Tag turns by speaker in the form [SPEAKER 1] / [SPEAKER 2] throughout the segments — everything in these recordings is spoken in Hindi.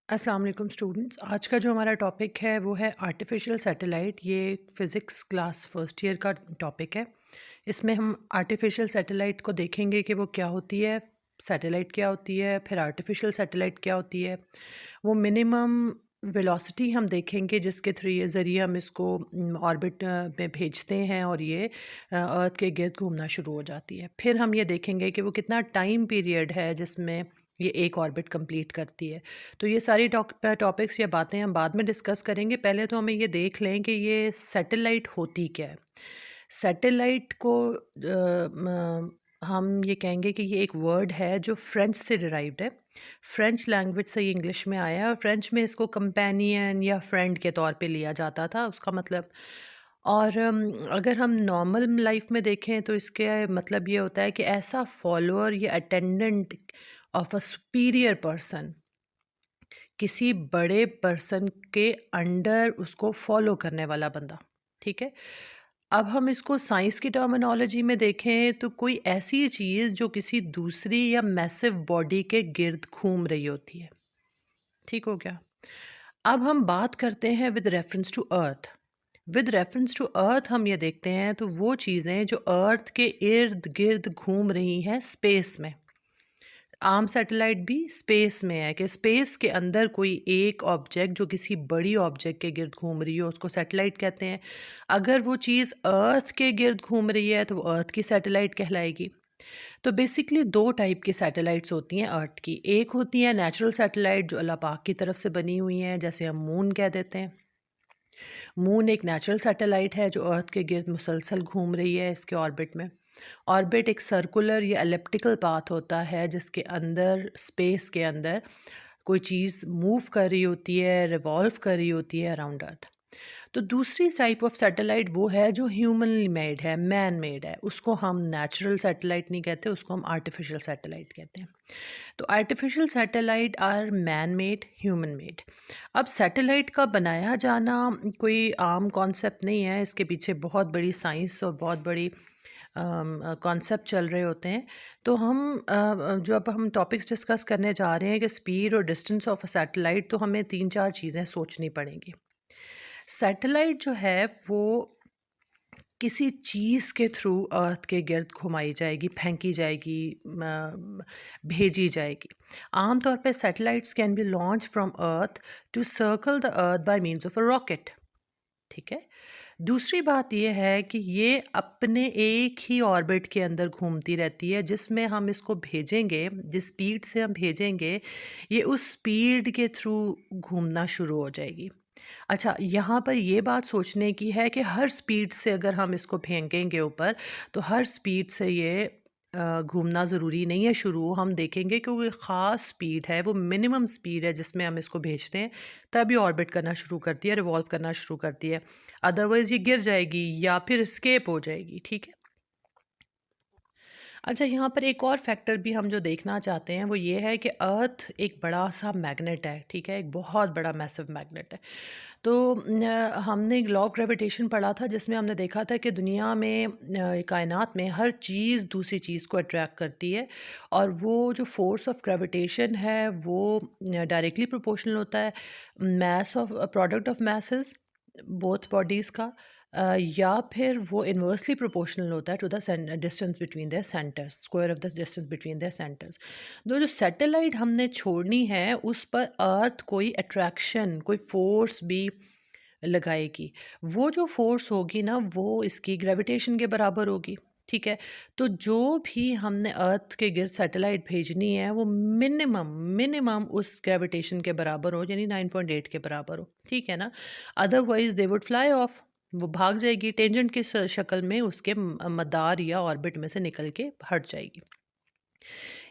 [SPEAKER 1] अस्सलाम वालेकुम स्टूडेंट्स। आज का जो हमारा टॉपिक है वो है आर्टिफिशियल सैटेलाइट। ये फ़िज़िक्स क्लास फर्स्ट ईयर का टॉपिक है। इसमें हम आर्टिफिशियल सैटेलाइट को देखेंगे कि वो क्या होती है, सैटेलाइट क्या होती है, फिर आर्टिफिशियल सैटेलाइट क्या होती है। वो मिनिमम वेलोसिटी हम देखेंगे जिसके थ्रू ये ज़रिए हम इसको ऑर्बिट में भेजते हैं और ये अर्थ के गिर्द घूमना शुरू हो जाती है। फिर हम ये देखेंगे कि वो कितना टाइम पीरियड है जिसमें ये एक ऑर्बिट कंप्लीट करती है। तो ये सारी टॉपिक्स या बातें हम बाद में डिस्कस करेंगे। पहले तो हमें ये देख लें कि ये सैटेलाइट होती क्या है। सैटेलाइट को हम ये कहेंगे कि ये एक वर्ड है जो फ्रेंच से डिराइव्ड है। फ्रेंच लैंग्वेज से ये इंग्लिश में आया है और फ्रेंच में इसको कंपेनियन या फ्रेंड के तौर पे लिया जाता था उसका मतलब। और अगर हम नॉर्मल लाइफ में देखें तो इसके मतलब ये होता है कि ऐसा फॉलोअर या attendant of a superior person, किसी बड़े पर्सन के अंडर उसको फॉलो करने वाला बंदा। ठीक है। अब हम इसको साइंस की टर्मिनोलॉजी में देखें तो कोई ऐसी चीज़ जो किसी दूसरी या मैसिव बॉडी के गिर्द घूम रही होती है। ठीक हो गया। अब हम बात करते हैं with reference to earth. With reference to earth हम ये देखते हैं तो वो चीज़ें जो अर्थ के इर्द गिर्द घूम रही हैं स्पेस में। आर्म सैटेलाइट भी स्पेस में है कि स्पेस के अंदर कोई एक ऑब्जेक्ट जो किसी बड़ी ऑब्जेक्ट के गिर्द घूम रही हो उसको सैटेलाइट कहते हैं। अगर वो चीज़ अर्थ के गिर्द घूम रही है तो वो अर्थ की सैटेलाइट कहलाएगी। तो बेसिकली दो टाइप की सैटेलाइट्स होती हैं अर्थ की। एक होती है नेचुरल सैटेलाइट जो अल्लाह पाक की तरफ से बनी हुई हैं, जैसे हम मून कह देते हैं। मून एक नेचुरल सैटेलाइट है जो अर्थ के गिर्द मुसलसल घूम रही है इसके ऑर्बिट में। ऑर्बिट एक सर्कुलर या एलिप्टिकल पाथ होता है जिसके अंदर स्पेस के अंदर कोई चीज़ मूव कर रही होती है, रिवॉल्व कर रही होती है अराउंड अर्थ। तो दूसरी टाइप ऑफ सैटेलाइट वो है जो ह्यूमनली मेड है, मैन मेड है। उसको हम नेचुरल सैटेलाइट नहीं कहते, उसको हम आर्टिफिशियल सैटेलाइट कहते हैं। तो artificial satellite are man made, human made. अब सैटेलाइट का बनाया जाना कोई आम कॉन्सेप्ट नहीं है, इसके पीछे बहुत बड़ी साइंस और बहुत बड़ी कॉन्सेप्ट चल रहे होते हैं। तो हम जो अब हम टॉपिक्स डिस्कस करने जा रहे हैं कि स्पीड और डिस्टेंस ऑफ अ सैटेलाइट, तो हमें 3-4 चीज़ें सोचनी पड़ेंगी। सैटेलाइट जो है वो किसी चीज़ के थ्रू अर्थ के गिर्द घुमाई जाएगी, फेंकी जाएगी, भेजी जाएगी। आमतौर पे satellites can be launch from earth to circle the earth by means of a rocket. ठीक है। दूसरी बात ये है कि ये अपने एक ही ऑर्बिट के अंदर घूमती रहती है जिसमें हम इसको भेजेंगे, जिस स्पीड से हम भेजेंगे ये उस स्पीड के थ्रू घूमना शुरू हो जाएगी। अच्छा, यहाँ पर ये बात सोचने की है कि हर स्पीड से अगर हम इसको फेंकेंगे ऊपर, तो हर स्पीड से ये घूमना ज़रूरी नहीं है शुरू। हम देखेंगे कि वो एक ख़ास स्पीड है, वो मिनिमम स्पीड है जिसमें हम इसको भेजते हैं, तभी ऑर्बिट करना शुरू करती है, रिवॉल्व करना शुरू करती है। अदरवाइज़ ये गिर जाएगी या फिर एस्केप हो जाएगी, ठीक है? अच्छा, यहाँ पर एक और फैक्टर भी हम जो देखना चाहते हैं वो ये है कि अर्थ एक बड़ा-सा मैग्नेट है, ठीक है? एक बहुत बड़ा मैसिव मैग्नेट है। तो हमने लॉ ऑफ ग्रेविटेशन पढ़ा था जिसमें हमने देखा था कि दुनिया में कायनात में हर चीज़ दूसरी चीज़ को अट्रैक्ट करती है और वो जो फोर्स ऑफ ग्रेविटेशन है वो डायरेक्टली प्रोपोर्शनल होता है mass of product of masses both bodies का, या फिर वो इन्वर्सली प्रोपोर्शनल होता है to the distance between their centres, square of the distance between their centres. तो जो सैटेलाइट हमने छोड़नी है उस पर अर्थ कोई अट्रैक्शन, कोई फोर्स भी लगाएगी। वो जो फोर्स होगी ना वो इसकी ग्रेविटेशन के बराबर होगी। ठीक है। तो जो भी हमने अर्थ के गिर्द सैटेलाइट भेजनी है वो मिनिमम मिनिमम उस ग्रेविटेशन के बराबर हो, यानी 9.8 के बराबर हो। ठीक है ना। Otherwise they would fly of, वो भाग जाएगी टेंजेंट की शक्ल में, उसके मदार या ऑर्बिट में से निकल के हट जाएगी।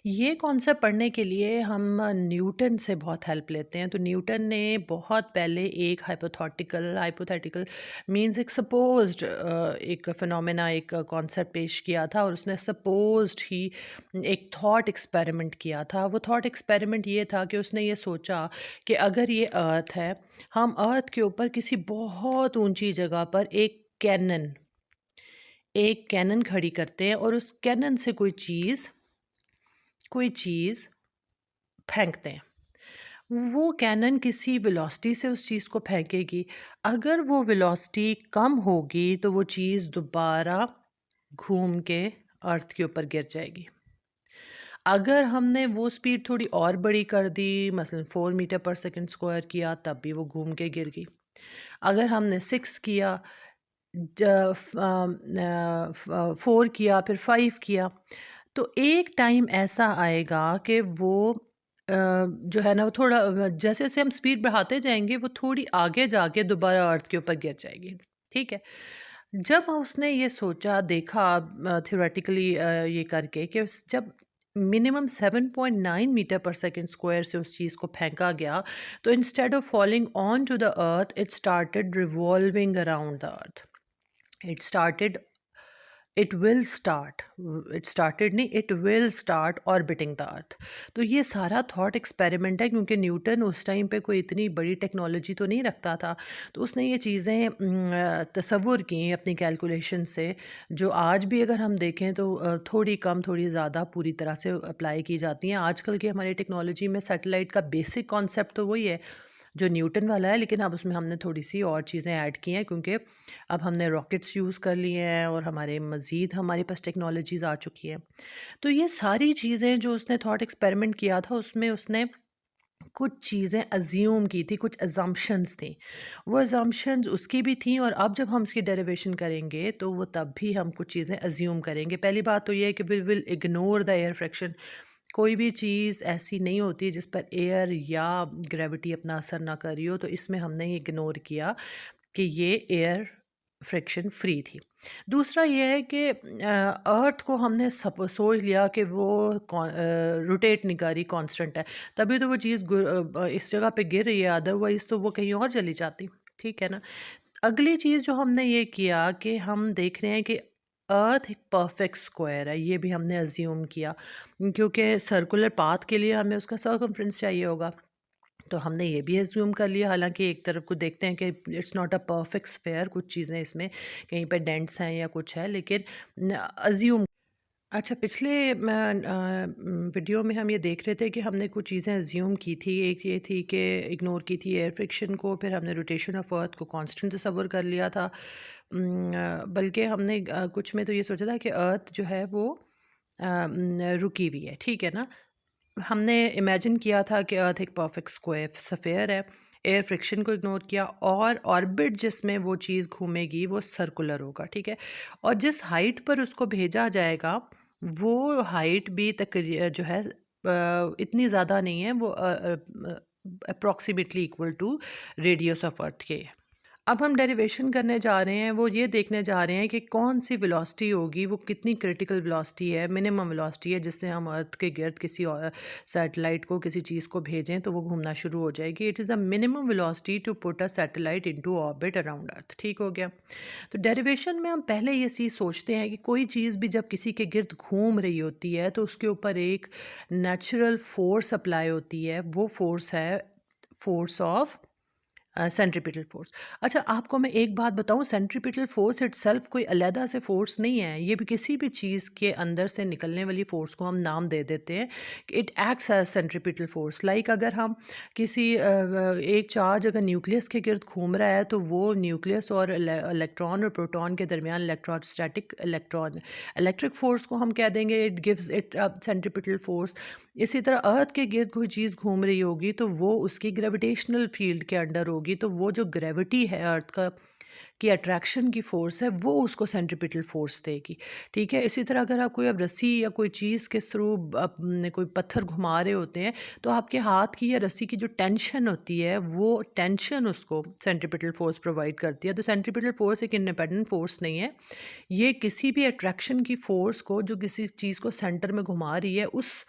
[SPEAKER 1] ये कॉन्सेप्ट पढ़ने के लिए हम न्यूटन से बहुत हेल्प लेते हैं। तो न्यूटन ने बहुत पहले एक हाइपोथेटिकल हाइपोथेटिकल मीन्स एक सपोज्ड एक फिनोमेना, एक कॉन्सेप्ट पेश किया था और उसने सपोज्ड ही एक थॉट एक्सपेरिमेंट किया था। वो थॉट एक्सपेरिमेंट ये था कि उसने ये सोचा कि अगर ये अर्थ है, हम अर्थ के ऊपर किसी बहुत ऊंची जगह पर एक कैनन खड़ी करते हैं और उस कैनन से कोई चीज़ फेंकते हैं। वो कैनन किसी वेलोसिटी से उस चीज़ को फेंकेगी। अगर वो वेलोसिटी कम होगी तो वो चीज़ दोबारा घूम के अर्थ के ऊपर गिर जाएगी। अगर हमने वो स्पीड थोड़ी और बड़ी कर दी, मसलन 4 मीटर पर सेकंड स्क्वायर किया, तब भी वो घूम के गिर गई। अगर हमने 6 किया, 4 किया, फिर 5 किया, तो एक टाइम ऐसा आएगा कि वो जो है ना, वो थोड़ा जैसे-जैसे हम स्पीड बढ़ाते जाएँगे, वो थोड़ी आगे जाके दोबारा अर्थ के ऊपर गिर जाएगी, ठीक है? जब उसने ये सोचा, देखा थ्योरेटिकली ये करके कि जब minimum 7.9 metre per second square से उस चीज़ को फेंका गया, तो instead of falling on to the earth, it started revolving around the earth. It started it will start it started नहीं, it will start orbiting the earth. तो ये सारा थॉट एक्सपेरिमेंट है, क्योंकि न्यूटन उस टाइम पे कोई इतनी बड़ी टेक्नोलॉजी तो नहीं रखता था। तो उसने ये चीज़ें तसव्वुर की अपनी कैलकुलेशन से, जो आज भी अगर हम देखें तो थोड़ी कम थोड़ी ज़्यादा पूरी तरह से अप्लाई की जाती हैं। आजकल की हमारी टेक्नोलॉजी में सैटेलाइट का बेसिक कॉन्सेप्ट तो वही है जो न्यूटन वाला है, लेकिन अब उसमें हमने थोड़ी-सी और चीज़ें ऐड की हैं, क्योंकि अब हमने रॉकेट्स यूज़ कर लिए हैं और हमारे पास टेक्नोलॉजीज़ आ चुकी हैं। तो ये सारी चीज़ें जो उसने थॉट एक्सपेरिमेंट किया था, उसमें उसने कुछ चीज़ें अज़्यूम की थी, कुछ असम्पशन्स थी। वो असम्पशन्स उसकी भी थी, और अब जब हम इसकी डेरिवेशन करेंगे तो वो तब भी हम कुछ चीज़ें अज़्यूम करेंगे। पहली बात तो ये है कि we will ignore the air friction. कोई भी चीज़ ऐसी नहीं होती जिस पर एयर या ग्रेविटी अपना असर ना कर रही हो, तो इसमें हमने ये इग्नोर किया कि ये एयर फ्रिक्शन फ्री थी। दूसरा ये है कि अर्थ को हमने सोच लिया कि वो रोटेट नहीं कर रही, कांस्टेंट है, तभी तो वो चीज़ इस जगह पे गिर रही है, अदरवाइज़ तो वो कहीं और चली जाती, ठीक है ना? अगली चीज़ जो हमने ये किया कि हम देख रहे हैं कि अर्थ एक परफेक्ट स्क्वायर है, ये भी हमने अज्यूम किया, क्योंकि सर्कुलर पाथ के लिए हमें उसका सर्कमफ्रेंस चाहिए होगा। तो हमने ये भी अज्यूम कर लिया, हालांकि एक तरफ को देखते हैं कि it's not a perfect sphere, कुछ चीज़ें इसमें कहीं पे डेंट्स हैं या कुछ है, लेकिन अज्यूम। अच्छा, पिछले वीडियो में हम ये देख रहे थे कि हमने कुछ चीज़ें अज्यूम की थी। एक ये थी कि इग्नोर की थी एयर फ्रिक्शन को, फिर हमने रोटेशन ऑफ अर्थ को कांस्टेंट तस्वर कर लिया था। बल्कि हमने कुछ में तो ये सोचा था कि अर्थ जो है वो रुकी हुई है, ठीक है ना? हमने इमेजिन किया था कि अर्थ एक परफेक्ट स्क्वायर सफ़ेयर है, एयर फ्रिक्शन को इग्नोर किया, और ऑर्बिट जिसमें वो चीज़ घूमेगी वो सर्कुलर होगा, ठीक है? और जिस हाइट पर उसको भेजा जाएगा, वो हाइट भी जो है इतनी ज़्यादा नहीं है, वो approximately equal to radius of earth के है। अब हम डेरिवेशन करने जा रहे हैं, वो ये देखने जा रहे हैं कि कौन सी वेलोसिटी होगी, वो कितनी क्रिटिकल वेलोसिटी है, मिनिमम वेलोसिटी है, जिससे हम अर्थ के गिर्द किसी और सैटेलाइट को, किसी चीज़ को भेजें तो वो घूमना शुरू हो जाएगी। It is a minimum velocity to put a satellite into orbit around earth, ठीक हो गया? तो डेरिवेशन में हम पहले ये चीज़ सोचते हैं कि कोई चीज़ भी जब किसी के गिर्द घूम रही होती है तो उसके ऊपर एक नेचुरल फोर्स अप्लाई होती है, वो फोर्स है फोर्स ऑफ सेंट्रीपिटल फोर्स। अच्छा, आपको मैं एक बात बताऊँ, सेंट्रीपिटल फोर्स इटसेल्फ कोई अलहदा से फोर्स नहीं है, ये भी किसी भी चीज़ के अंदर से निकलने वाली फोर्स को हम नाम दे देते हैं। It acts as centripetal force. Like अगर हम किसी एक चार्ज अगर न्यूक्लियस के गिर्द घूम रहा है, तो वो न्यूक्लियस और इलेक्ट्रॉन और प्रोटॉन के दरमियान इलेक्ट्रिक फोर्स को हम कह देंगे, it gives it centripetal force. इसी तरह अर्थ के गिर्द कोई चीज़ घूम रही होगी तो वो उसकी ग्रेविटेशनल फील्ड के अंडर होगी, तो वो जो ग्रेविटी है अर्थ का की अट्रैक्शन की फ़ोर्स है, वो उसको सेंट्रीपिटल फ़ोर्स देगी, ठीक है? इसी तरह अगर आप कोई अब रस्सी या कोई चीज़ के थ्रू अपने कोई पत्थर घुमा रहे होते हैं, तो आपके हाथ की या रस्सी की जो टेंशन होती है, वो टेंशन उसको सेंट्रीपिटल फ़ोर्स प्रोवाइड करती है। तो सेंट्रीपिटल फ़ोर्स एक इंडिपेंडेंट फ़ोर्स नहीं है, ये किसी भी अट्रैक्शन की फ़ोर्स को जो किसी चीज़ को सेंटर में घुमा रही है, उस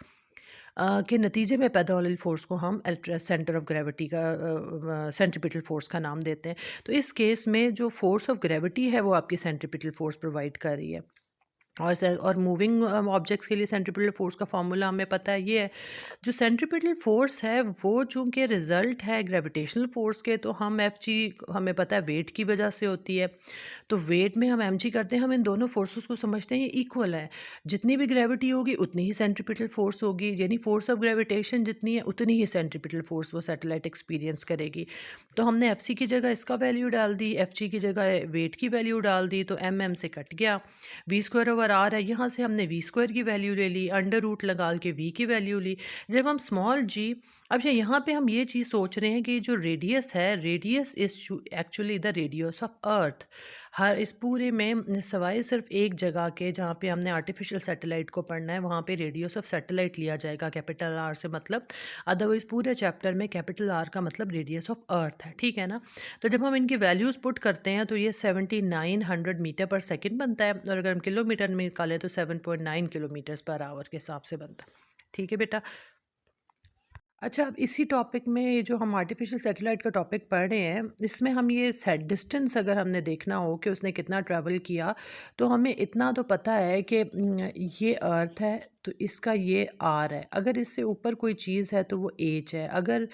[SPEAKER 1] के नतीजे में पैदा होने वाली फ़ोर्स को हम सेंटर ऑफ ग्रेविटी का सेंट्रीपिटल फ़ोर्स का नाम देते हैं। तो इस केस में जो फ़ोर्स ऑफ ग्रेविटी है वो आपकी सेंट्रीपिटल फ़ोर्स प्रोवाइड कर रही है। और मूविंग ऑब्जेक्ट्स के लिए सेंट्रीपिटल फोर्स का फॉर्मूला हमें पता है, ये है। जो सेंट्रीपिटल फोर्स है वो चूंकि रिजल्ट है ग्रेविटेशनल फोर्स के, तो हम एफ जी हमें पता है वेट की वजह से होती है। तो वेट में हम एम जी करते हैं, हम इन दोनों फोर्सेस को समझते हैं ये इक्वल है। जितनी भी ग्रेविटी होगी उतनी ही सेंट्रीपिटल फोर्स होगी, यानी फोर्स ऑफ ग्रेविटेशन जितनी है उतनी ही सेंट्रीपिटल फोर्स वो सैटेलाइट एक्सपीरियंस करेगी। तो हमने एफ सी की जगह इसका वैल्यू डाल दी, एफ जी की जगह वेट की वैल्यू डाल दी, तो एम से कट गया। वी स्क्वायर ओवर आर है, यहाँ से हमने वी स्क्वायर की वैल्यू ले ली, अंडर रूट लगा के वी की वैल्यू ली। जब हम स्मॉल जी, अब यहाँ पे हम ये चीज़ सोच रहे हैं कि जो रेडियस है, radius is actually the radius of earth. हर इस पूरे में सवाए सिर्फ एक जगह के जहाँ पे हमने आर्टिफिशियल सैटेलाइट को पढ़ना है, वहाँ पे रेडियस ऑफ सैटेलाइट लिया जाएगा कैपिटल आर से, मतलब अदरवाइज पूरे चैप्टर में कैपिटल आर का मतलब रेडियस ऑफ अर्थ है, ठीक है ना। तो जब हम इनकी वैल्यूज़ पुट करते हैं तो ये 7900 मीटर पर सेकंड बनता है, और अगर हम किलोमीटर में निकालें तो 7.9 किलोमीटर्स पर आवर के हिसाब से बनता है, ठीक है बेटा। अच्छा, अब इसी टॉपिक में ये जो हम आर्टिफिशियल सैटेलाइट का टॉपिक पढ़ रहे हैं, इसमें हम ये सेट डिस्टेंस अगर हमने देखना हो कि उसने कितना ट्रैवल किया, तो हमें इतना तो पता है कि ये अर्थ है तो इसका ये आर है। अगर इससे ऊपर कोई चीज़ है तो वो एच है। अगर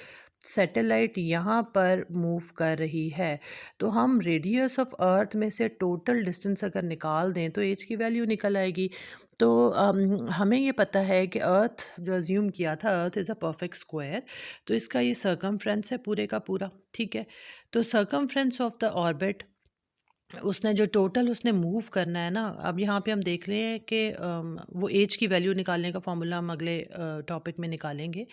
[SPEAKER 1] सैटेलाइट यहाँ पर मूव कर रही है तो हम रेडियस ऑफ अर्थ में से टोटल डिस्टेंस अगर निकाल दें तो एच की वैल्यू निकल आएगी। तो हमें ये पता है कि अर्थ जो अज्यूम किया था, earth is a perfect square, तो इसका ये सर्कमफ्रेंस है पूरे का पूरा, ठीक है। तो सर्कमफ्रेंस ऑफ द ऑर्बिट, उसने जो टोटल उसने मूव करना है ना, अब यहाँ पे हम देख रहे हैं कि वो एज की वैल्यू निकालने का फॉर्मूला हम अगले टॉपिक में निकालेंगे।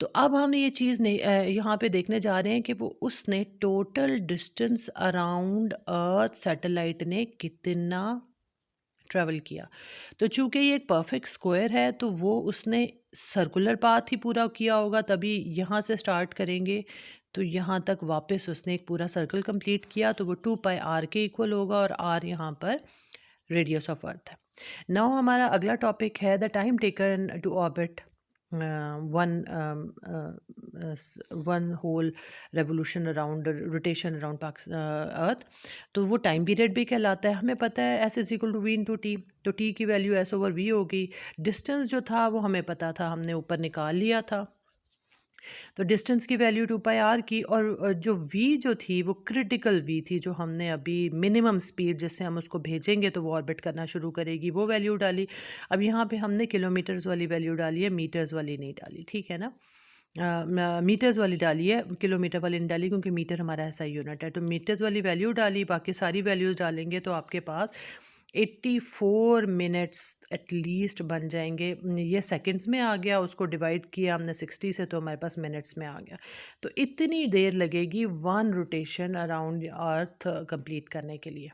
[SPEAKER 1] तो अब हम ये चीज़ नहीं यहाँ पे देखने जा रहे हैं कि वो उसने टोटल डिस्टेंस अराउंड अर्थ सैटेलाइट ने कितना ट्रैवल किया। तो चूँकि ये एक परफेक्ट स्क्वायर है तो वो उसने सर्कुलर पाथ ही पूरा किया होगा, तभी यहाँ से स्टार्ट करेंगे तो यहाँ तक वापस उसने एक पूरा सर्कल कंप्लीट किया, तो वो 2 पाई आर के इक्वल होगा, और आर यहाँ पर रेडियस ऑफ अर्थ है। नाउ हमारा अगला टॉपिक है the time taken to orbit one one whole revolution around rotation around earth. तो वो टाइम पीरियड भी कहलाता है। हमें पता है S is equal to V into T, तो टी की वैल्यू एस ओवर वी होगी। डिस्टेंस जो था वो हमें पता था, हमने ऊपर निकाल लिया था। तो डिस्टेंस की वैल्यू 2 पाई आर की, और जो वी जो थी वो क्रिटिकल वी थी, जो हमने अभी मिनिमम स्पीड जिससे हम उसको भेजेंगे तो वो ऑर्बिट करना शुरू करेगी, वो वैल्यू डाली। अब यहाँ पे हमने किलोमीटर्स वाली वैल्यू डाली है, मीटर्स वाली नहीं डाली, ठीक है ना। मीटर्स वाली डाली है, किलोमीटर वाली नहीं डाली, क्योंकि मीटर हमारा ऐसा यूनिट है। तो मीटर्स वाली वैल्यू डाली, बाकी सारी वैल्यूज़ डालेंगे तो आपके पास 84 मिनट्स एटलीस्ट बन जाएंगे। ये सेकंड्स में आ गया, उसको डिवाइड किया हमने 60 से तो हमारे पास मिनट्स में आ गया। तो इतनी देर लगेगी वन रोटेशन अराउंड अर्थ कंप्लीट करने के लिए।